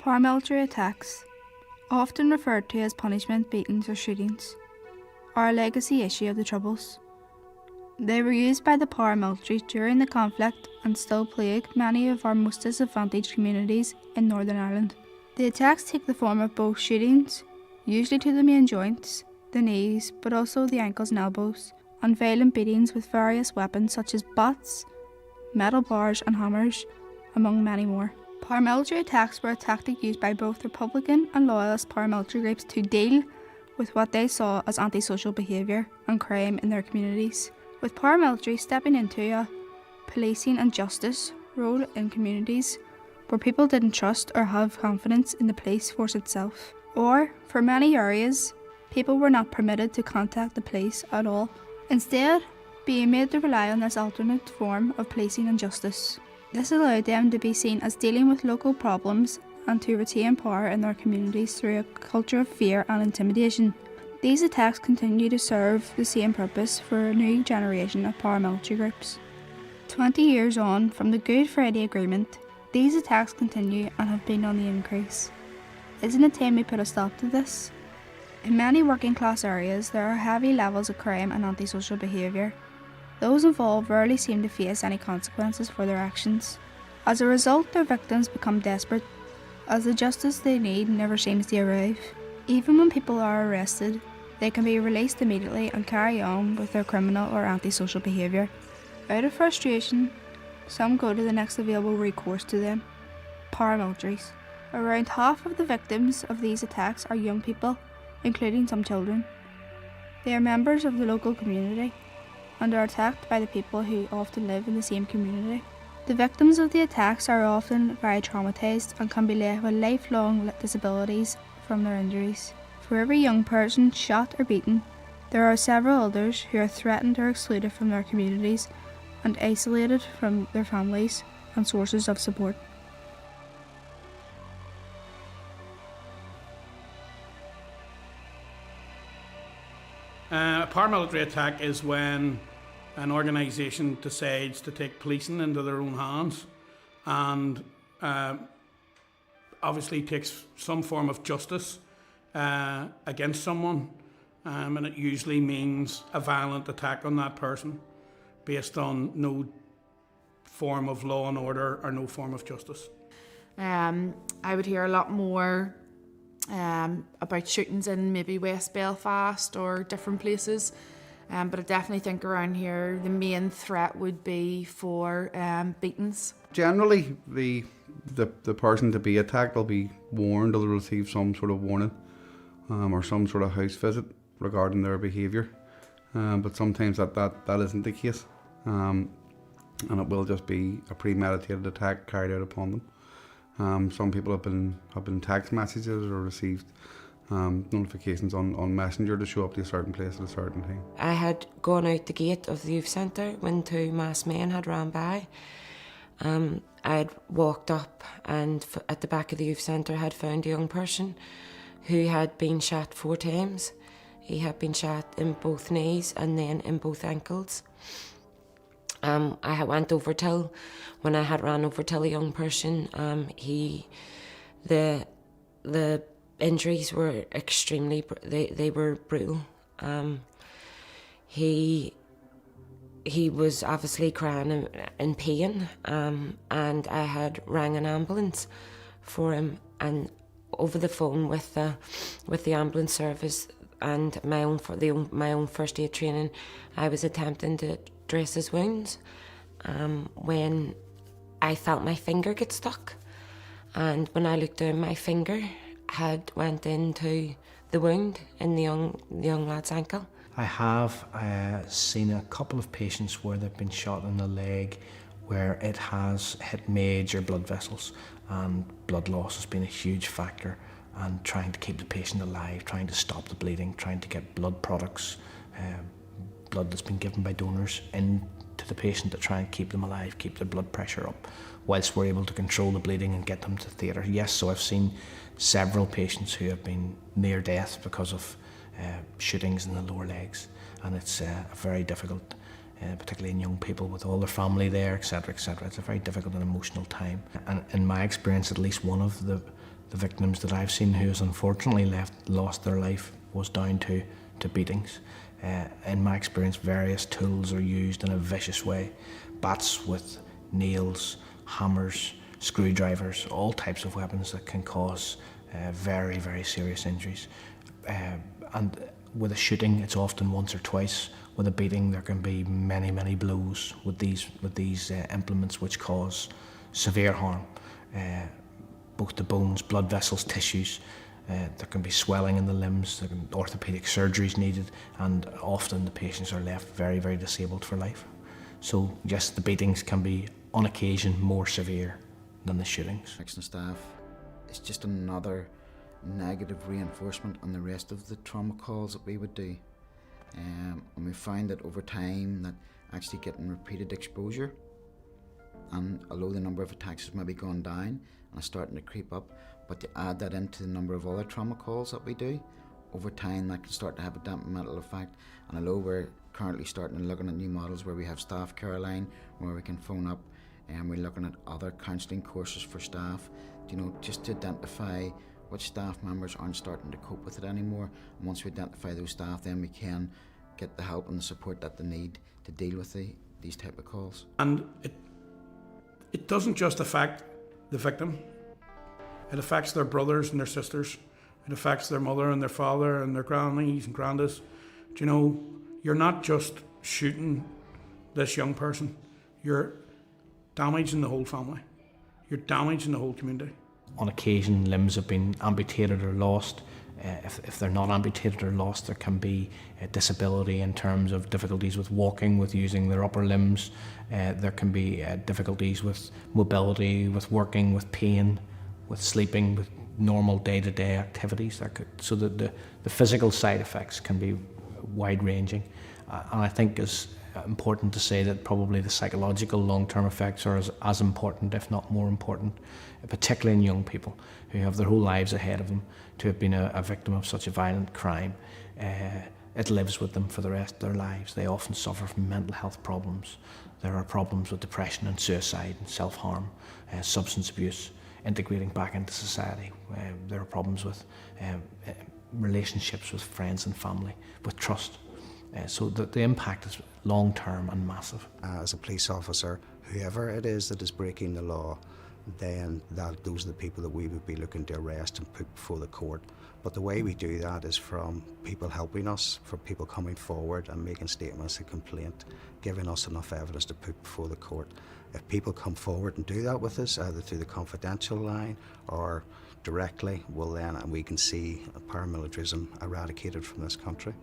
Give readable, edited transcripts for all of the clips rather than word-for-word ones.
Paramilitary attacks, often referred to as punishment, beatings or shootings, are a legacy issue of the Troubles. They were used by the paramilitary during the conflict and still plague many of our most disadvantaged communities in Northern Ireland. The attacks take the form of both shootings, usually to the main joints, the knees, but also the ankles and elbows, and violent beatings with various weapons such as bats, metal bars and hammers, among many more. Paramilitary attacks were a tactic used by both Republican and Loyalist paramilitary groups to deal with what they saw as antisocial behaviour and crime in their communities, with paramilitary stepping into a policing and justice role in communities where people didn't trust or have confidence in the police force itself. Or, for many areas, people were not permitted to contact the police at all, instead being made to rely on this alternate form of policing and justice. This allowed them to be seen as dealing with local problems and to retain power in their communities through a culture of fear and intimidation. These attacks continue to serve the same purpose for a new generation of paramilitary groups. 20 years on from the Good Friday Agreement, these attacks continue and have been on the increase. Isn't it time we put a stop to this? In many working class areas, there are heavy levels of crime and antisocial behaviour. Those involved rarely seem to face any consequences for their actions. As a result, their victims become desperate, as the justice they need never seems to arrive. Even when people are arrested, they can be released immediately and carry on with their criminal or antisocial behaviour. Out of frustration, some go to the next available recourse to them: paramilitaries. Around half of the victims of these attacks are young people, including some children. They are members of the local community and are attacked by the people who often live in the same community. The victims of the attacks are often very traumatised and can be left with lifelong disabilities from their injuries. For every young person shot or beaten, there are several others who are threatened or excluded from their communities and isolated from their families and sources of support. A paramilitary attack is when an organisation decides to take policing into their own hands and obviously takes some form of justice against someone, and it usually means a violent attack on that person based on no form of law and order or no form of justice. I would hear a lot more about shootings in maybe West Belfast or different places, but I definitely think around here the main threat would be for beatings. Generally, the person to be attacked will be warned, or they'll receive some sort of warning or some sort of house visit regarding their behaviour, but sometimes that isn't the case, and it will just be a premeditated attack carried out upon them. Some people have been text messages or received notifications on Messenger to show up to a certain place at a certain time. I had gone out the gate of the youth centre when two masked men had ran by. I had walked up and at the back of the youth centre had found a young person who had been shot 4 times. He had been shot in both knees and then in both ankles. I had went over till, when I had ran over till a young person, the injuries were extremely, they were brutal. He was obviously crying in pain, and I had rang an ambulance for him, and over the phone with the ambulance service and my own first aid training, I was attempting to dress his wounds when I felt my finger get stuck, and when I looked down, my finger had went into the wound in the young lad's ankle. I have seen a couple of patients where they've been shot in the leg where it has hit major blood vessels, and blood loss has been a huge factor, and trying to keep the patient alive, trying to stop the bleeding, trying to get blood products, blood that's been given by donors into the patient to try and keep them alive, keep their blood pressure up, whilst we're able to control the bleeding and get them to theatre. Yes, so I've seen several patients who have been near death because of shootings in the lower legs, and it's very difficult, particularly in young people with all their family there, etc., etc. It's a very difficult and emotional time, and in my experience, at least one of the the victims that I've seen who has unfortunately lost their life was down to beatings. In my experience, various tools are used in a vicious way. Bats with nails, hammers, screwdrivers, all types of weapons that can cause very, very serious injuries. And with a shooting, it's often once or twice. With a beating, there can be many, many blows with these implements which cause severe harm, both to bones, blood vessels, tissues. There can be swelling in the limbs, there can be orthopedic surgeries needed, and often the patients are left very, very disabled for life. So yes, the beatings can be, on occasion, more severe than the shootings. Correction staff is just another negative reinforcement on the rest of the trauma calls that we would do. And we find that over time that actually getting repeated exposure, and although the number of attacks has maybe gone down and is starting to creep up, but to add that into the number of other trauma calls that we do, over time that can start to have a detrimental effect. And although we're currently starting to looking at new models where we have staff care line, where we can phone up, and we're looking at other counselling courses for staff, just to identify which staff members aren't starting to cope with it anymore. And once we identify those staff, then we can get the help and the support that they need to deal with these type of calls. And it doesn't just affect the victim. It affects their brothers and their sisters. It affects their mother and their father and their grannies and grandads. You're not just shooting this young person. You're damaging the whole family. You're damaging the whole community. On occasion, limbs have been amputated or lost. If they're not amputated or lost, there can be a disability in terms of difficulties with walking, with using their upper limbs. There can be difficulties with mobility, with working, with pain, with sleeping, with normal day-to-day activities. So that the physical side effects can be wide-ranging. And I think it's important to say that probably the psychological long-term effects are as important, if not more important, particularly in young people who have their whole lives ahead of them, to have been a victim of such a violent crime. It lives with them for the rest of their lives. They often suffer from mental health problems. There are problems with depression and suicide and self-harm, substance abuse, integrating back into society. There are problems with relationships with friends and family, with trust. So the impact is long-term and massive. As a police officer, whoever it is that is breaking the law, then those are the people that we would be looking to arrest and put before the court. But the way we do that is from people helping us, from people coming forward and making statements of complaint, giving us enough evidence to put before the court. If people come forward and do that with us, either through the confidential line or directly, well then we can see paramilitarism eradicated from this country.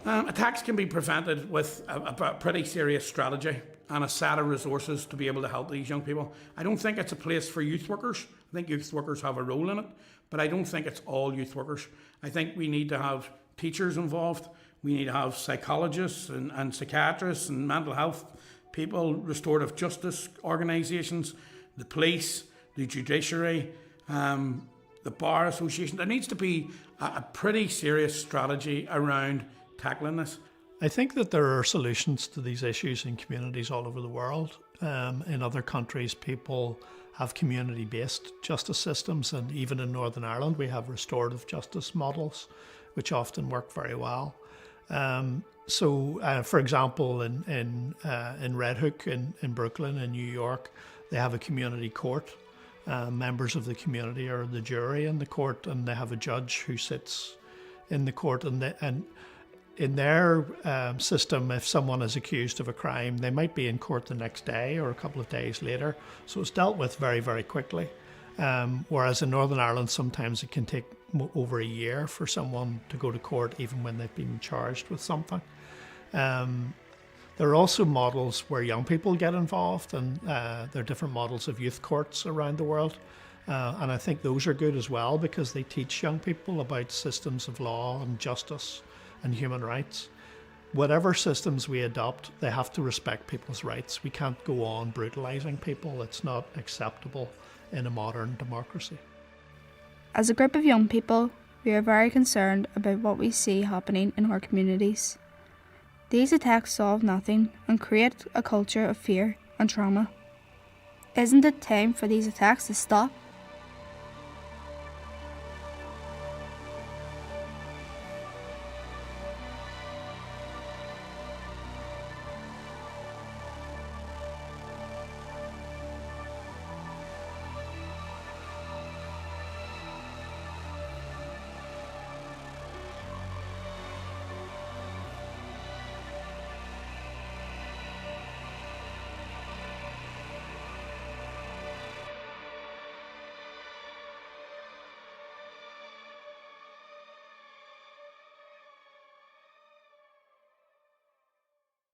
Attacks can be prevented with a pretty serious strategy and a set of resources to be able to help these young people. I don't think it's a place for youth workers. I think youth workers have a role in it, but I don't think it's all youth workers. I think we need to have teachers involved. We need to have psychologists and psychiatrists and mental health people, restorative justice organisations, the police, the judiciary, the Bar Association. There needs to be a pretty serious strategy around tackling this. I think that there are solutions to these issues in communities all over the world. In other countries, people have community-based justice systems, and even in Northern Ireland, we have restorative justice models, which often work very well. For example, in Red Hook in Brooklyn in New York, they have a community court. Members of the community are the jury in the court, and they have a judge who sits in the court. And in their system, if someone is accused of a crime, they might be in court the next day or a couple of days later. So it's dealt with very, very quickly. Whereas in Northern Ireland, sometimes it can take over a year for someone to go to court, even when they've been charged with something. There are also models where young people get involved, and there are different models of youth courts around the world. And I think those are good as well, because they teach young people about systems of law and justice and human rights. Whatever systems we adopt, they have to respect people's rights. We can't go on brutalising people. It's not acceptable in a modern democracy. As a group of young people, we are very concerned about what we see happening in our communities. These attacks solve nothing and create a culture of fear and trauma. Isn't it time for these attacks to stop?